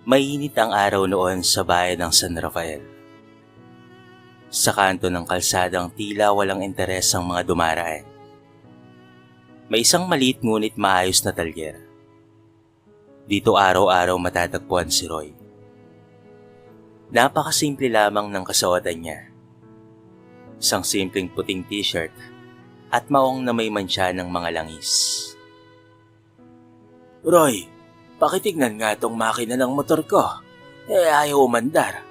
Mainit ang araw noon sa bayan ng San Rafael. Sa kanto ng kalsadang tila walang interes ang mga dumaraan. May isang maliit ngunit maayos na talyer. Dito araw-araw matatagpuan si Roy. Napakasimple lamang ng kasuotan niya. Isang simpleng puting t-shirt at maong na may mantsa ng mga langis. "Roy, pakitignan nga tong makina ng motor ko. Ayaw umandar,"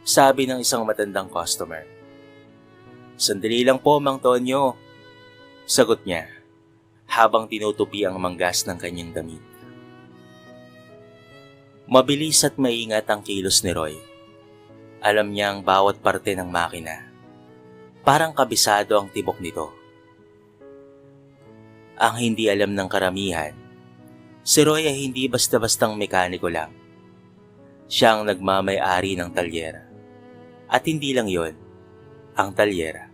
sabi ng isang matandang customer. "Sandali lang po, Mang Tonyo," sagot niya habang tinutupi ang manggas ng kanyang damit. Mabilis at maingat ang kilos ni Roy. Alam niya ang bawat parte ng makina. Parang kabisado ang tibok nito. Ang hindi alam ng karamihan, si Roy ay hindi basta-bastang mekaniko lang. Siya ang nagmamay-ari ng talyera. At hindi lang yon, ang talyera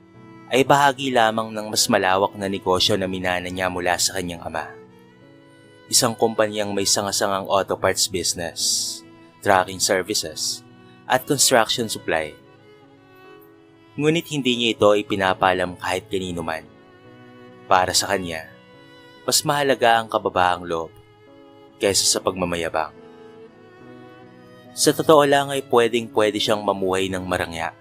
ay bahagi lamang ng mas malawak na negosyo na minana niya mula sa kanyang ama. Isang kumpanyang may sangasangang auto parts business, trucking services, at construction supply. Ngunit hindi niya ito ipinapalam kahit kanino man. Para sa kanya, mas mahalaga ang kababaang loob kaysa sa pagmamayabang. Sa totoo lang ay pwedeng-pwede siyang mamuhay ng marangya.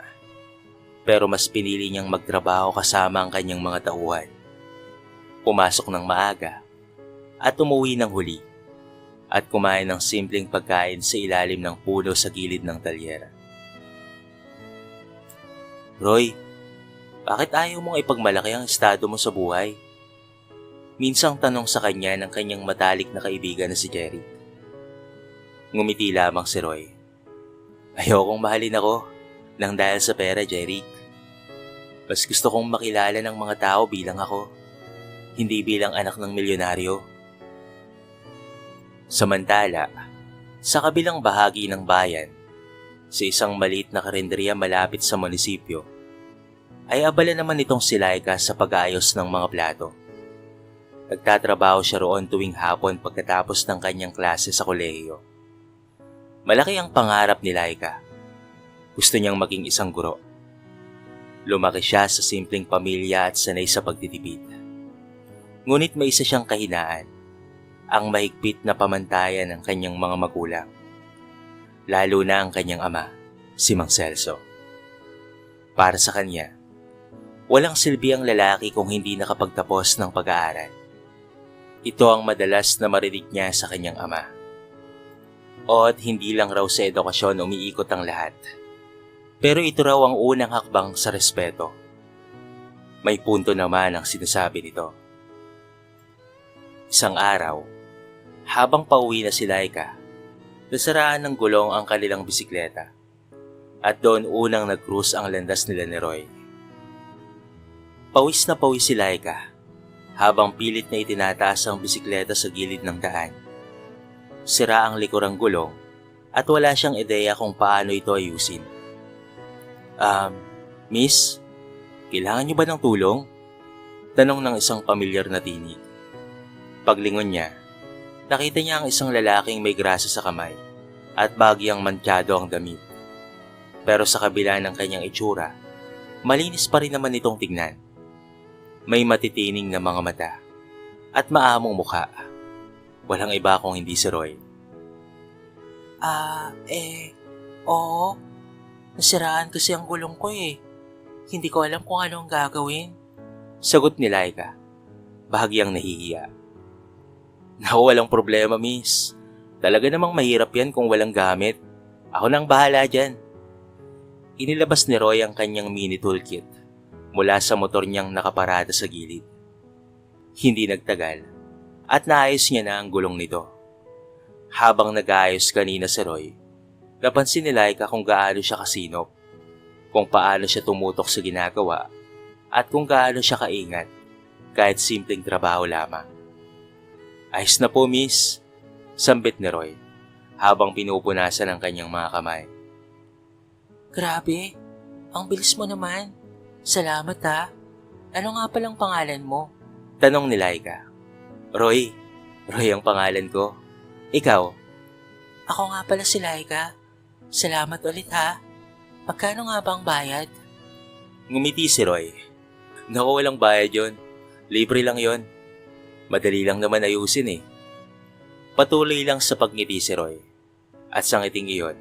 Pero mas pinili niyang magtrabaho kasama ang kanyang mga tauhan. Pumasok ng maaga at umuwi ng huli at kumain ng simpleng pagkain sa ilalim ng puno sa gilid ng talyera. "Roy, bakit ayaw mong ipagmalaki ang estado mo sa buhay?" Minsang tanong sa kanya ng kanyang matalik na kaibigan na si Jerry. Ngumiti lamang si Roy. "Ayokong mahalin ako nang dahil sa pera, Jerry. Mas gusto kong makilala ng mga tao bilang ako, hindi bilang anak ng milyonaryo." Samantala, sa kabilang bahagi ng bayan, sa isang maliit na karinderya malapit sa munisipyo, ay abala naman itong si Laika sa pag-aayos ng mga plato. Nagtatrabaho siya roon tuwing hapon pagkatapos ng kanyang klase sa kolehiyo. Malaki ang pangarap ni Laika. Gusto niyang maging isang guro. Lumaki siya sa simpleng pamilya at sanay sa pagtitipid. Ngunit may isa siyang kahinaan, ang mahigpit na pamantayan ng kanyang mga magulang. Lalo na ang kanyang ama, si Mang Celso. Para sa kanya, walang silbi ang lalaki kung hindi nakapagtapos ng pag-aaral. Ito ang madalas na marinig niya sa kanyang ama. At hindi lang raw sa edukasyon umiikot ang lahat. Pero ito raw ang unang hakbang sa respeto. May punto naman ang sinasabi nito. Isang araw, habang pauwi na si Laika, nasaraan ng gulong ang kanilang bisikleta. At doon unang nag-cruise ang landas nila ni Roy. Pawis na pawis si Laika habang pilit na itinataas ang bisikleta sa gilid ng daan. Sira ang likurang gulong at wala siyang ideya kung paano ito ayusin. Miss, kailangan niyo ba ng tulong?" Tanong ng isang pamilyar na tinig. Paglingon niya, nakita niya ang isang lalaking may grasa sa kamay at bagyang mantyado ang damit. Pero sa kabila ng kanyang itsura, malinis pa rin naman itong tignan. May matitining na mga mata at maamong mukha. Walang iba kung hindi si Roy. Oo. Nasiraan kasi ang gulong ko eh. Hindi ko alam kung anong gagawin." Sagot ni Laika, bahagyang nahihiya. "Naku, walang problema, miss. Talaga namang mahirap yan kung walang gamit. Ako nang bahala dyan." Inilabas ni Roy ang kanyang mini toolkit mula sa motor niyang nakaparada sa gilid. Hindi nagtagal at naayos niya na ang gulong nito. Habang nag-aayos kanina si Roy, napansin ni Laika kung gaano siya kasinop, kung paano siya tumutok sa ginagawa, at kung gaano siya kaingat kahit simpleng trabaho lamang. "Ayos na po, miss," sambit ni Roy habang pinupunasan ang kanyang mga kamay. "Grabe, ang bilis mo naman. Salamat ha. Ano nga palang pangalan mo?" Tanong ni Laika. Roy ang pangalan ko. Ikaw?" Ako nga pala si Laika. Salamat ulit ha. Magkano nga ba ang bayad? Ngumiti si Roy. Naku, walang bayad yon. Libre lang yon. Madali lang naman ayusin eh. Patuloy lang sa pagngiti si Roy. At sa ngiting iyon,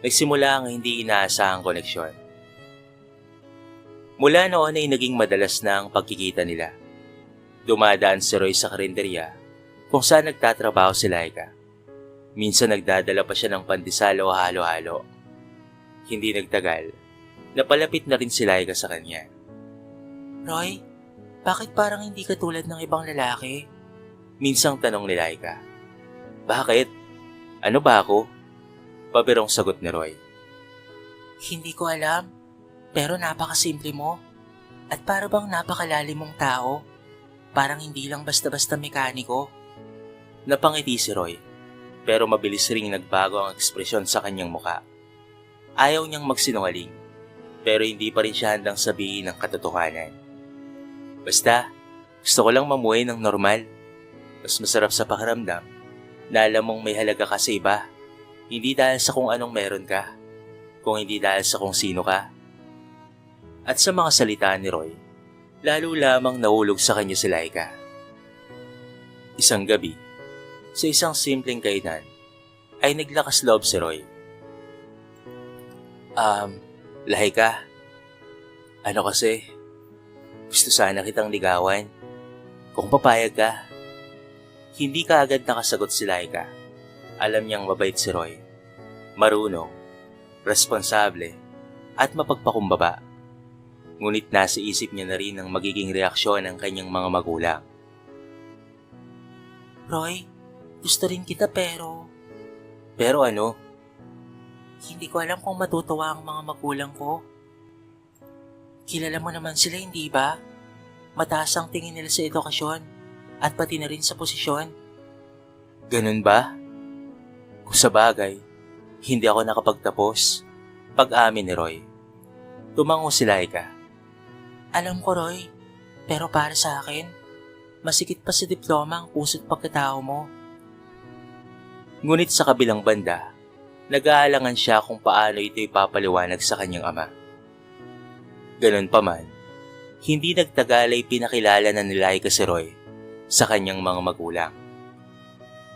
nagsimula ang hindi inaasahang koneksyon. Mula noon ay naging madalas na ang pagkikita nila. Dumadaan si Roy sa karinderya kung saan nagtatrabaho si Laika. Minsan nagdadala pa siya ng pandesal o halo-halo. Hindi nagtagal, napalapit na rin si Laika sa kanya. Roy, bakit parang hindi ka tulad ng ibang lalaki? Minsang tanong ni Laika. Bakit? Ano ba ako? Pabirong sagot ni Roy. Hindi ko alam, pero napakasimple mo. At para bang napakalalim mong tao. Parang hindi lang basta-basta mekaniko. Napangiti si Roy, pero mabilis ring nagbago ang ekspresyon sa kanyang muka. Ayaw niyang magsinungaling, pero hindi pa rin siya handang sabihin ang katotohanan. Basta, gusto ko lang mamuhay ng normal. Mas masarap sa pakiramdam na alam mong may halaga ka sa iba. Hindi dahil sa kung anong meron ka, kung hindi dahil sa kung sino ka. At sa mga salita ni Roy, lalo lamang nahulog sa kanya si Laika. Isang gabi, sa isang simpleng kainan, ay naglakas loob si Roy. Laika, ano kasi, gusto sana kitang ligawan. Kung papayag ka. Hindi ka agad nakasagot si Laika. Alam niyang mabait si Roy. Marunong, responsable, at mapagpakumbaba. Ngunit nasa isip niya na rin ang magiging reaksyon ng kanyang mga magulang. Roy, gusto rin kita pero Pero ano? hindi ko alam kung matutuwa ang mga magulang ko. Kilala mo naman sila, hindi ba? Mataas ang tingin nila sa edukasyon at pati na rin sa posisyon. Ganun ba? Kung sa bagay, hindi ako nakapagtapos. Pag-amin ni Roy. Tumango si Laika. Alam ko, Roy, pero para sa akin, masikit pa sa diploma ang puso't pagkatao mo. Ngunit sa kabilang banda, nag-aalangan siya kung paano ito ipapaliwanag sa kanyang ama. Ganun pa man, hindi nagtagal ay pinakilala na ni Laika si Roy sa kanyang mga magulang.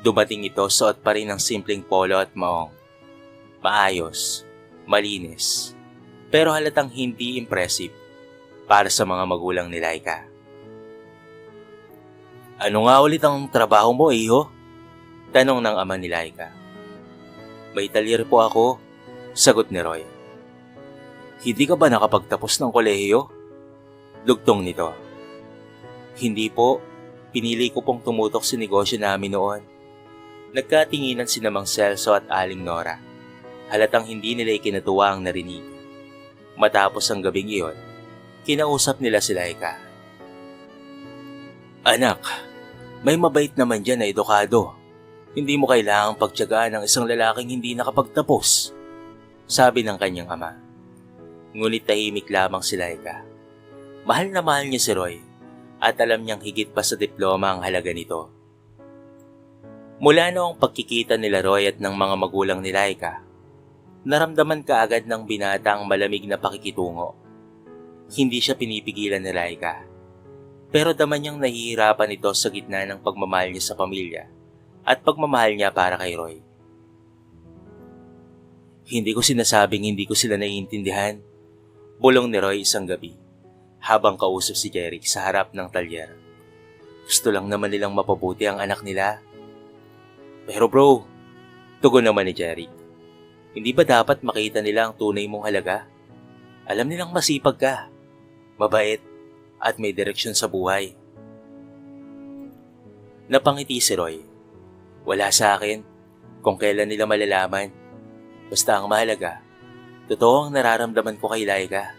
Dumating ito suot pa rin ng simpleng polo at maong. Maayos, malinis, pero halatang hindi impressive para sa mga magulang ni Laika. Ano nga ulit ang trabaho mo, iho? Tanong ng ama ni Laika. May talyer po ako, sagot ni Roy. Hindi ka ba nakapagtapos ng kolehiyo? Lugtong nito. Hindi po, pinili ko pong tumutok sa negosyo namin noon. Nagkatinginan si Mang Celso at Aling Nora. Halatang hindi nila ikinatuwa ang narinig. Matapos ang gabing iyon, kinausap nila si Laika. Anak, may mabait naman dyan na edukado. Hindi mo kailangang pagtiyagaan ng isang lalaking hindi nakapagtapos, sabi ng kanyang ama. Ngunit tahimik lamang si Laika. Mahal na mahal niya si Roy at alam niyang higit pa sa diploma ang halaga nito. Mula noong pagkikita nila Roy at ng mga magulang ni Laika, naramdaman kaagad ng binata ang malamig na pakikitungo. Hindi siya pinipigilan ni Laika, pero daman niyang nahihirapan ito sa gitna ng pagmamahal niya sa pamilya at pagmamahal niya para kay Roy. Hindi ko sinasabing hindi ko sila naiintindihan, bulong ni Roy isang gabi habang kausap si Jeric sa harap ng talyer. Gusto lang naman nilang mapabuti ang anak nila. Pero bro, tugon naman ni Jeric, hindi ba dapat makita nila ang tunay mong halaga? Alam nilang masipag ka, mabait, at may direksyon sa buhay. Napangiti si Roy. Wala sa akin kung kailan nila malalaman. Basta ang mahalaga, totoo ang nararamdaman ko kay Laika.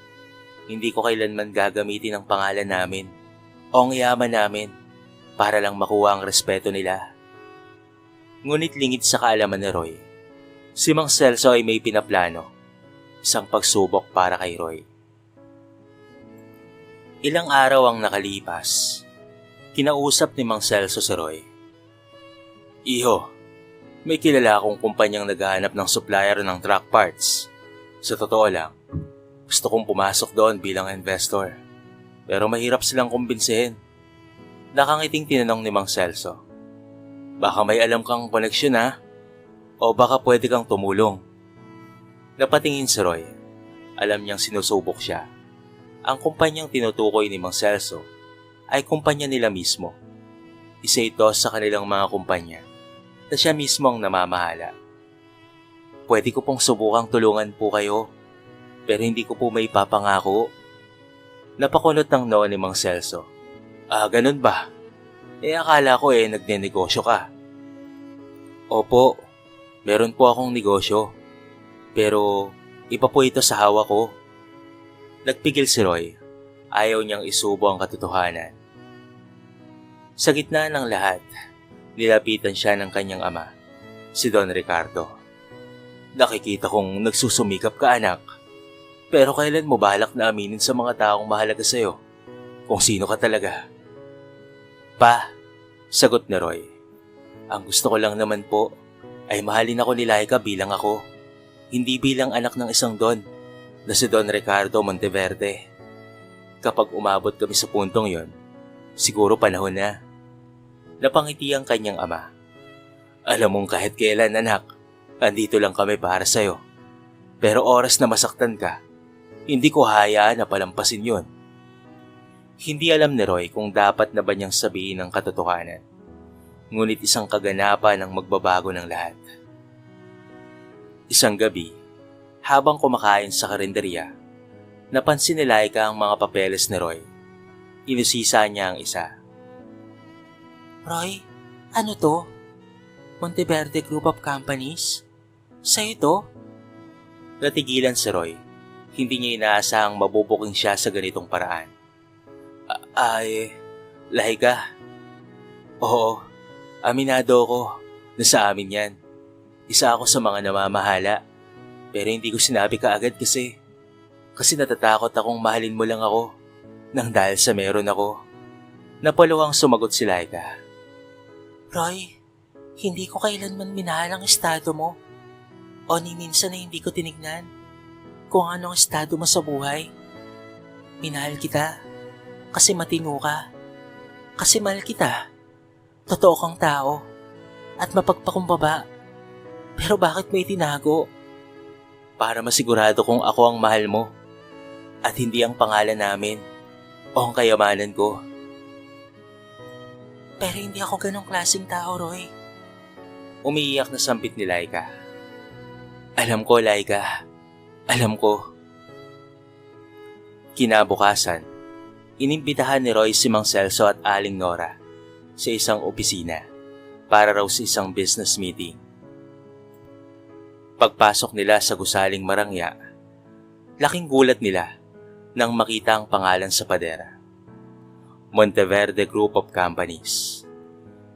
Hindi ko kailanman gagamitin ang pangalan namin o ang yaman namin para lang makuha ang respeto nila. Ngunit lingid sa kaalaman ni Roy, si Mang Celso ay may pinaplano, isang pagsubok para kay Roy. Ilang araw ang nakalipas, kinausap ni Mang Celso si Roy. Iho, May kilala akong kumpanyang naghahanap ng supplier ng truck parts. Sa totoo lang, gusto kong pumasok doon bilang investor. Pero mahirap silang kumbinsihin. Nakangiting tinanong ni Mang Celso. Baka may alam kang koneksyon ha? O baka pwede kang tumulong? Napatingin si Roy. Alam niyang sinusubok siya. Ang kumpanyang tinutukoy ni Mang Celso ay kumpanya nila mismo. Isa ito sa kanilang mga kumpanya na siya mismo ang namamahala. Pwede ko pong subukang tulungan po kayo, pero hindi ko po may papangako. Napakunot ng noo ni Mang Celso. Ganun ba? Akala ko nagnenegosyo ka. Opo, meron po akong negosyo. Pero iba po ito sa hawak ko. Nagpigil si Roy. Ayaw niyang isubo ang katotohanan. Sa gitna ng lahat, nilapitan siya ng kanyang ama, si Don Ricardo. Nakikita kong nagsusumikap ka anak. Pero kailan mo balak na aminin sa mga taong mahalaga sa'yo? Kung sino ka talaga? Pa, sagot ni Roy. Ang gusto ko lang naman po ay mahalin ako ni Laika bilang ako. Hindi bilang anak ng isang Don na si Don Ricardo Monteverde. Kapag umabot kami sa puntong yon, siguro panahon na. Napangiti ang kanyang ama. Alam mong kahit kailan anak, andito lang kami para sa'yo. Pero oras na masaktan ka, hindi ko hayaan na palampasin yon. Hindi alam ni Roy kung dapat na ba niyang sabihin ang katotohanan. Ngunit isang kaganapan ang magbabago ng lahat. Isang gabi, habang kumakain sa karinderya, napansin ni Laika ang mga papeles ni Roy. Inusisa niya ang isa. Roy, ano to? Monteverde Group of Companies? Sa'yo to? Natigilan si Roy. Hindi niya inaasahang mabubuking siya sa ganitong paraan. Laika. Oo, aminado ko na sa amin yan. Isa ako sa mga namamahala. Pero hindi ko sinabi kaagad kasi natatakot akong mahalin mo lang ako nang dahil sa meron ako. Napaluhang sumagot si Laika. Roy, hindi ko kailanman minahal ang estado mo. O ni minsan na hindi ko tinignan kung anong estado mo sa buhay. Minahal kita kasi matino ka. Kasi mahal kita. Totoo kang tao at mapagpakumbaba. Pero bakit mo itinago? Para masigurado kung ako ang mahal mo at hindi ang pangalan namin o ang kayamanan ko. Pero hindi ako ganong klaseng tao, Roy. Umiiyak na sampit ni Laika. Alam ko, Laika. Alam ko. Kinabukasan, inimbitahan ni Roy si Mang Celso at Aling Nora sa isang opisina para raw sa isang business meeting. Pagpasok nila sa gusaling marangya, laking gulat nila nang makita ang pangalan sa padera. Monteverde Group of Companies.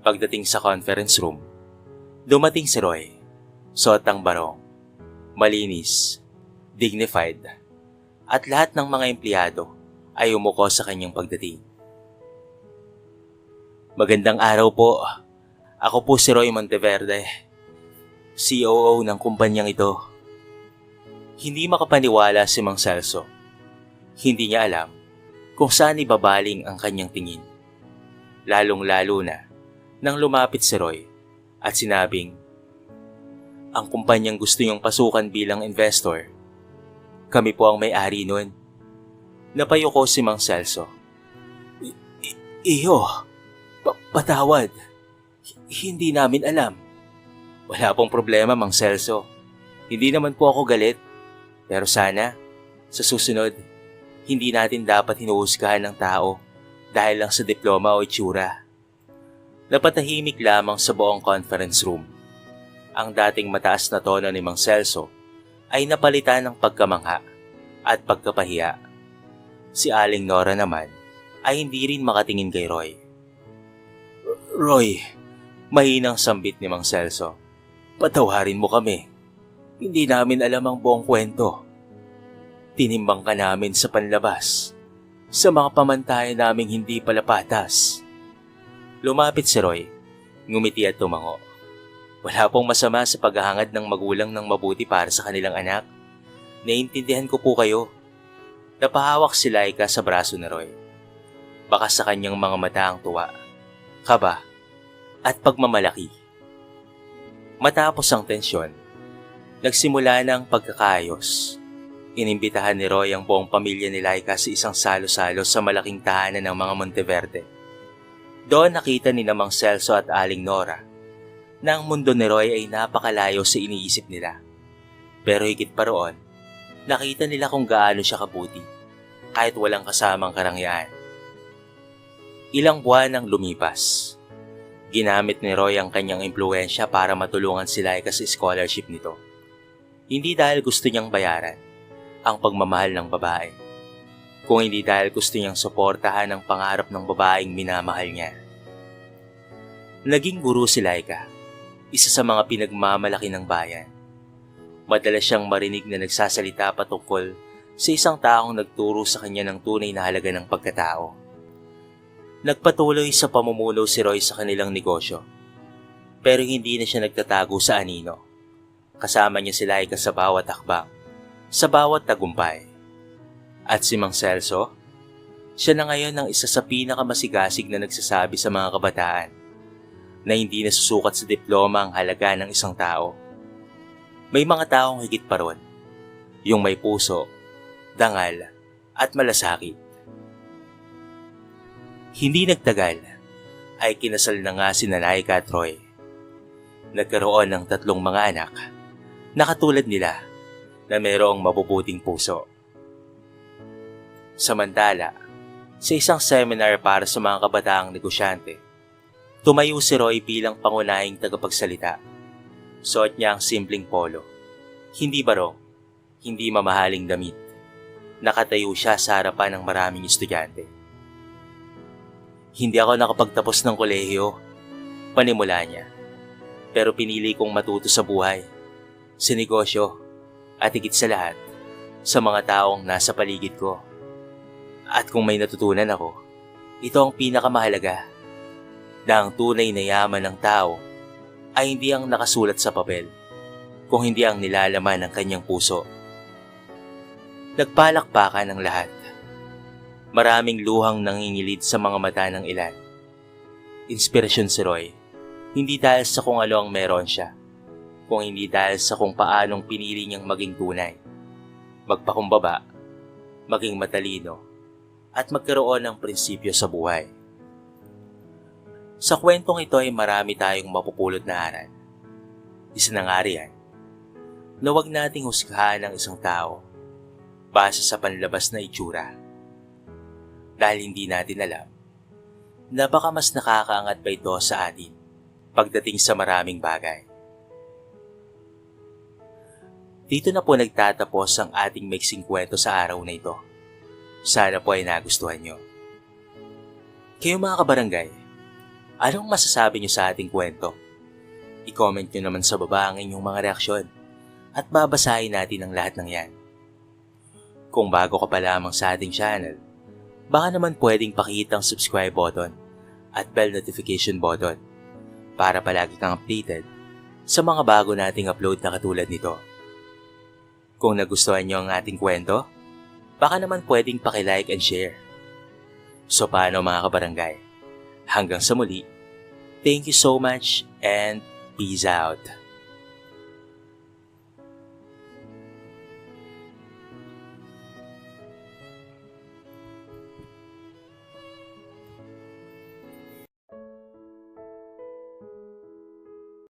Pagdating sa conference room, dumating si Roy, suot ang barong, malinis, dignified, at lahat ng mga empleyado ay umuko sa kanyang pagdating. Magandang araw po. Ako po si Roy Monteverde, COO ng kumpanyang ito. Hindi makapaniwala si Mang Celso. Hindi niya alam kung saan ibabaling ang kanyang tingin. Lalong-lalo na nang lumapit si Roy at sinabing, ang kumpanyang gusto niyong pasukan bilang investor, kami po ang may-ari nun. Napayuko si Mang Celso. Iyo, patawad. Hindi namin alam. Wala pong problema, Mang Celso. Hindi naman po ako galit. Pero sana, sa susunod, hindi natin dapat hinuhusgahan ng tao dahil lang sa diploma o itsura. Napatahimik lamang sa buong conference room. Ang dating mataas na tono ni Mang Celso ay napalitan ng pagkamangha at pagkapahiya. Si Aling Nora naman ay hindi rin makatingin kay Roy. Roy, mahinang sambit ni Mang Celso. Patawarin mo kami. Hindi namin alam ang buong kwento. Tinimbang ka namin sa panlabas, sa mga pamantayan naming hindi pala patas. Lumapit si Roy, ngumiti at tumango. Wala pong masama sa paghahangad ng magulang ng mabuti para sa kanilang anak. Naiintindihan ko po kayo. Napahawak si Laika sa braso ni Roy. Baka sa kanyang mga mata ang tuwa, kaba, at pagmamalaki. Matapos ang tensyon, nagsimula na ang pagkakaayos. Inimbitahan ni Roy ang buong pamilya ni Laika sa isang salo-salo sa malaking tahanan ng mga Monteverde. Doon nakita ni Mang Celso at Aling Nora na ang mundo ni Roy ay napakalayo sa iniisip nila. Pero higit pa roon, nakita nila kung gaano siya kabuti kahit walang kasamang karangyaan. Ilang buwan ang lumipas. Ginamit ni Roy ang kanyang impluwensya para matulungan si Laika sa scholarship nito. Hindi dahil gusto niyang bayaran ang pagmamahal ng babae, kung hindi dahil gusto niyang suportahan ang pangarap ng babaeng minamahal niya. Naging guro si Laika, isa sa mga pinagmamalaki ng bayan. Madalas siyang marinig na nagsasalita patungkol sa isang taong nagturo sa kanya ng tunay na halaga ng pagkatao. Nagpatuloy sa pamumuno si Roy sa kanilang negosyo, pero hindi na siya nagtatago sa anino. Kasama niya si Laika sa bawat hakbang, sa bawat tagumpay. At si Mang Celso, siya na ngayon ang isa sa pinakamasigasig na nagsasabi sa mga kabataan na hindi nasusukat sa diploma ang halaga ng isang tao. May mga taong higit pa ron, yung may puso, dangal, at malasakit. Hindi nagtagal, ay kinasal na nga si Laika at Roy. Nagkaroon ng 3 mga anak, na katulad nila, na mayroong mabubuting puso. Samantala, sa isang seminar para sa mga kabataang negosyante, tumayo si Roy bilang pangunahing tagapagsalita. Suot niya ang simpleng polo. Hindi barong, hindi mamahaling damit. Nakatayo siya sa harapan ng maraming estudyante. Hindi ako nakapagtapos ng kolehiyo, panimula niya. Pero pinili kong matuto sa buhay, sa negosyo, at higit sa lahat, sa mga taong nasa paligid ko. At kung may natutunan ako, ito ang pinakamahalaga, na ang tunay na yaman ng tao ay hindi ang nakasulat sa papel, kung hindi ang nilalaman ng kanyang puso. Nagpalakpakan ang lahat. Maraming luhang nangingilid sa mga mata ng ilan. Inspirasyon si Roy, hindi dahil sa kung ano ang meron siya, kung hindi dahil sa kung paanong pinili niyang maging tunay, magpakumbaba, maging matalino, at magkaroon ng prinsipyo sa buhay. Sa kwentong ito ay marami tayong mapupulot na aral. Isa na nga riyan, na huwag nating husgahan ang isang tao base sa panlabas na itsura. Dahil hindi natin alam na baka mas nakakaangat pa ito sa atin pagdating sa maraming bagay. Dito na po nagtatapos ang ating maiksing kwento sa araw na ito. Sana po ay nagustuhan nyo. Kayo mga kabarangay, anong masasabi nyo sa ating kwento? I-comment nyo naman sa baba ang inyong mga reaksyon at babasahin natin ang lahat ng yan. Kung bago ka pa lamang sa ating channel, baka naman pwedeng pakihit ang subscribe button at bell notification button para palagi kang updated sa mga bago nating upload na katulad nito. Kung nagustuhan nyo ang ating kwento, baka naman pwedeng pakilike and share. So paano mga kabarangay? Hanggang sa muli, thank you so much and peace out.